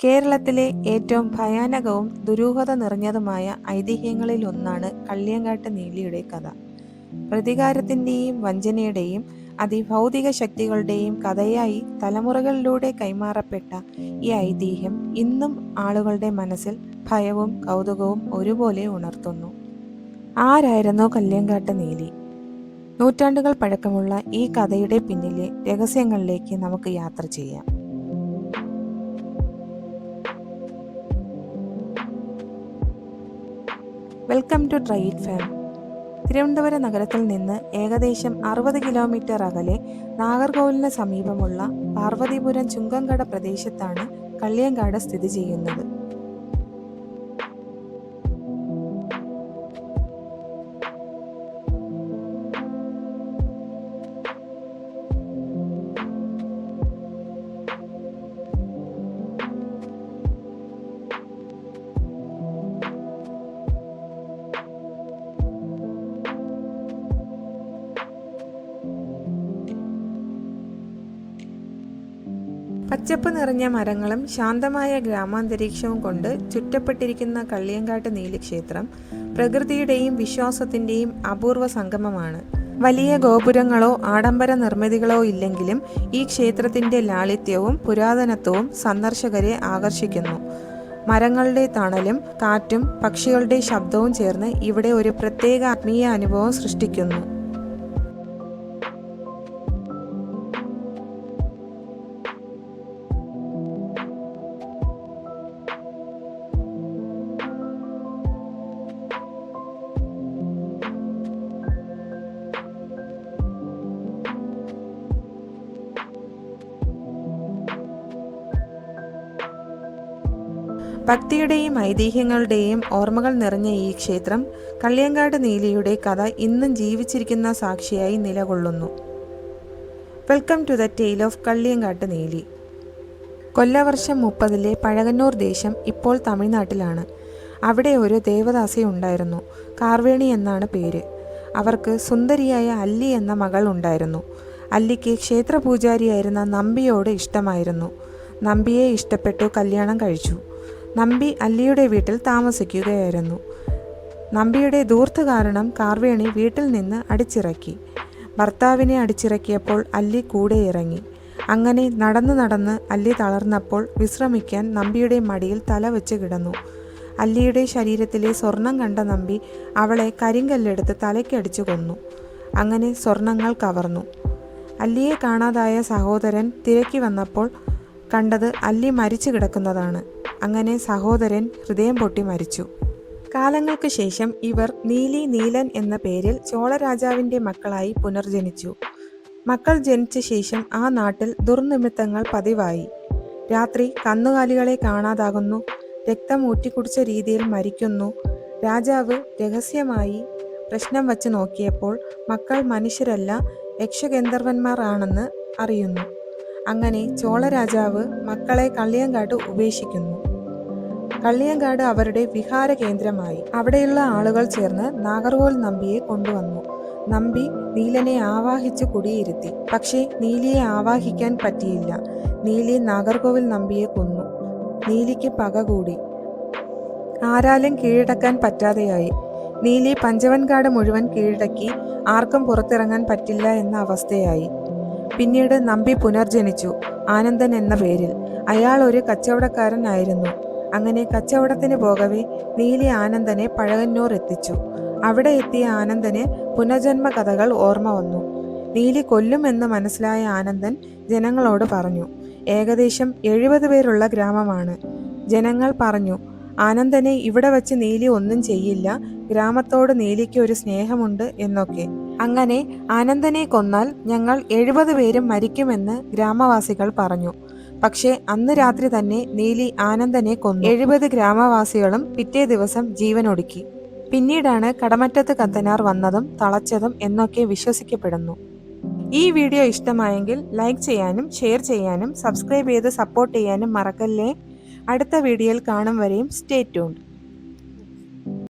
കേരളത്തിലെ ഏറ്റവും ഭയാനകവും ദുരൂഹത നിറഞ്ഞതുമായ ഐതിഹ്യങ്ങളിലൊന്നാണ് കള്ളിയങ്കാട്ട് നീലിയുടെ കഥ. പ്രതികാരത്തിൻ്റെയും വഞ്ചനയുടെയും അതിഭൗതിക ശക്തികളുടെയും കഥയായി തലമുറകളിലൂടെ കൈമാറപ്പെട്ട ഈ ഐതിഹ്യം ഇന്നും ആളുകളുടെ മനസ്സിൽ ഭയവും കൗതുകവും ഒരുപോലെ ഉണർത്തുന്നു. ആരായിരുന്നു കള്ളിയങ്കാട്ട് നീലി? നൂറ്റാണ്ടുകൾ പഴക്കമുള്ള ഈ കഥയുടെ പിന്നിലെ രഹസ്യങ്ങളിലേക്ക് നമുക്ക് യാത്ര ചെയ്യാം. Welcome to try it farm. Thiruvananthapuram നഗരത്തിൽ നിന്ന് ഏകദേശം 60 കിലോമീറ്റർ അകലെ നാഗർകോവിലിന് സമീപമുള്ള പാർവതിപുരം ചുങ്കംകട പ്രദേശത്താണ് കള്ളിയങ്കാട് സ്ഥിതി ചെയ്യുന്നത്. പച്ചപ്പ് നിറഞ്ഞ മരങ്ങളും ശാന്തമായ ഗ്രാമാന്തരീക്ഷവും കൊണ്ട് ചുറ്റപ്പെട്ടിരിക്കുന്ന കള്ളിയങ്കാട്ട് നീലി ക്ഷേത്രം പ്രകൃതിയുടെയും വിശ്വാസത്തിൻ്റെയും അപൂർവ സംഗമമാണ്. വലിയ ഗോപുരങ്ങളോ ആഡംബര നിർമ്മിതികളോ ഇല്ലെങ്കിലും ഈ ക്ഷേത്രത്തിൻ്റെ ലാളിത്യവും പുരാതനത്വവും സന്ദർശകരെ ആകർഷിക്കുന്നു. മരങ്ങളുടെ തണലും കാറ്റും പക്ഷികളുടെ ശബ്ദവും ചേർന്ന് ഇവിടെ ഒരു പ്രത്യേക ആത്മീയ അനുഭവം സൃഷ്ടിക്കുന്നു. ഭക്തിയുടെയും ഐതിഹ്യങ്ങളുടെയും ഓർമ്മകൾ നിറഞ്ഞ ഈ ക്ഷേത്രം കള്ളിയങ്കാട്ട് നീലിയുടെ കഥ ഇന്നും ജീവിച്ചിരിക്കുന്ന സാക്ഷിയായി നിലകൊള്ളുന്നു. Welcome to the tale of Kalliyankattu Neeli. കൊല്ലവർഷം 30 പഴകന്നൂർ ദേശം ഇപ്പോൾ തമിഴ്നാട്ടിലാണ്. അവിടെ ഒരു ദേവദാസി ഉണ്ടായിരുന്നു. കാർവേണി എന്നാണ് പേര്. അവർക്ക് സുന്ദരിയായ അല്ലി എന്ന മകൾ ഉണ്ടായിരുന്നു. അല്ലിക്ക് ക്ഷേത്രപൂജാരിയായിരുന്ന നമ്പിയോട് ഇഷ്ടമായിരുന്നു. നമ്പിയെ ഇഷ്ടപ്പെട്ടു കല്യാണം കഴിച്ചു. നമ്പി അല്ലിയുടെ വീട്ടിൽ താമസിക്കുകയായിരുന്നു. നമ്പിയുടെ ധൂർത്ത് കാരണം കാർവേണി വീട്ടിൽ നിന്ന് അടിച്ചിറക്കി. ഭർത്താവിനെ അടിച്ചിറക്കിയപ്പോൾ അല്ലി കൂടെ ഇറങ്ങി. അങ്ങനെ നടന്ന് അല്ലി തളർന്നപ്പോൾ വിശ്രമിക്കാൻ നമ്പിയുടെ മടിയിൽ തല വെച്ച് കിടന്നു. അല്ലിയുടെ ശരീരത്തിലെ സ്വർണം കണ്ട നമ്പി അവളെ കരിങ്കല്ലെടുത്ത് തലയ്ക്കടിച്ചു കൊന്നു. അങ്ങനെ സ്വർണങ്ങൾ കവർന്നു. അല്ലിയെ കാണാതായ സഹോദരൻ തിരക്കി വന്നപ്പോൾ കണ്ടത് അല്ലി മരിച്ചു കിടക്കുന്നതാണ്. അങ്ങനെ സഹോദരൻ ഹൃദയം പൊട്ടി മരിച്ചു. കാലങ്ങൾക്ക് ശേഷം ഇവർ നീലി, നീലൻ എന്ന പേരിൽ ചോളരാജാവിൻ്റെ മക്കളായി പുനർജനിച്ചു. മക്കൾ ജനിച്ച ശേഷം ആ നാട്ടിൽ ദുർനിമിത്തങ്ങൾ പതിവായി. രാത്രി കന്നുകാലികളെ കാണാതാകുന്നു, രക്തം ഊറ്റിക്കുടിച്ച രീതിയിൽ മരിക്കുന്നു. രാജാവ് രഹസ്യമായി പ്രശ്നം വച്ച് നോക്കിയപ്പോൾ മക്കൾ മനുഷ്യരല്ല, യക്ഷഗന്ധർവന്മാർ ആണെന്ന് അറിയുന്നു. അങ്ങനെ ചോളരാജാവ് മക്കളെ കള്ളിയങ്കാട്ട് ഉപേക്ഷിക്കുന്നു. കള്ളിയങ്കാട് അവരുടെ വിഹാര കേന്ദ്രമായി. അവിടെയുള്ള ആളുകൾ ചേർന്ന് നാഗർകോവിൽ നമ്പിയെ കൊണ്ടുവന്നു. നമ്പി നീലനെ ആവാഹിച്ച് കുടിയിരുത്തി. പക്ഷേ നീലിയെ ആവാഹിക്കാൻ പറ്റിയില്ല. നീലി നാഗർകോവിൽ നമ്പിയെ കൊന്നു. നീലിക്ക് പക കൂടി. ആരാലും കീഴടക്കാൻ പറ്റാതെയായി. നീലി പഞ്ചവൻകാട് മുഴുവൻ കീഴടക്കി ആർക്കും പുറത്തിറങ്ങാൻ പറ്റില്ല എന്ന അവസ്ഥയായി. പിന്നീട് നമ്പി പുനർജനിച്ചു, ആനന്ദൻ എന്ന പേരിൽ. അയാൾ ഒരു കച്ചവടക്കാരനായിരുന്നു. അങ്ങനെ കച്ചവടത്തിന് പോകവേ നീലി ആനന്ദനെ പഴകന്നൂർ എത്തിച്ചു. അവിടെ എത്തിയ ആനന്ദന് പുനർജന്മ കഥകൾ ഓർമ്മ വന്നു. നീലി കൊല്ലുമെന്ന് മനസ്സിലായ ആനന്ദൻ ജനങ്ങളോട് പറഞ്ഞു. ഏകദേശം 70 പേരുള്ള ഗ്രാമമാണ്. ജനങ്ങൾ പറഞ്ഞു, ആനന്ദനെ ഇവിടെ വച്ച് നീലി ഒന്നും ചെയ്യില്ല, ഗ്രാമത്തോട് നീലിക്ക് ഒരു സ്നേഹമുണ്ട് എന്നൊക്കെ. അങ്ങനെ ആനന്ദനെ കൊന്നാൽ ഞങ്ങൾ 70 പേരും മരിക്കുമെന്ന് ഗ്രാമവാസികൾ പറഞ്ഞു. പക്ഷേ അന്ന് രാത്രി തന്നെ നീലി ആനന്ദനെ കൊന്നു. 70 ഗ്രാമവാസികളും പിറ്റേ ദിവസം ജീവനൊടുക്കി. പിന്നീടാണ് കടമറ്റത്ത് കത്തനാർ വന്നതും തളച്ചതും എന്നൊക്കെ വിശ്വസിക്കപ്പെടുന്നു. ഈ വീഡിയോ ഇഷ്ടമായെങ്കിൽ ലൈക്ക് ചെയ്യാനും ഷെയർ ചെയ്യാനും സബ്സ്ക്രൈബ് ചെയ്ത് സപ്പോർട്ട് ചെയ്യാനും മറക്കല്ലേ. അടുത്ത വീഡിയോയിൽ കാണും വരെയും സ്റ്റേ ട്യൂൺഡ്.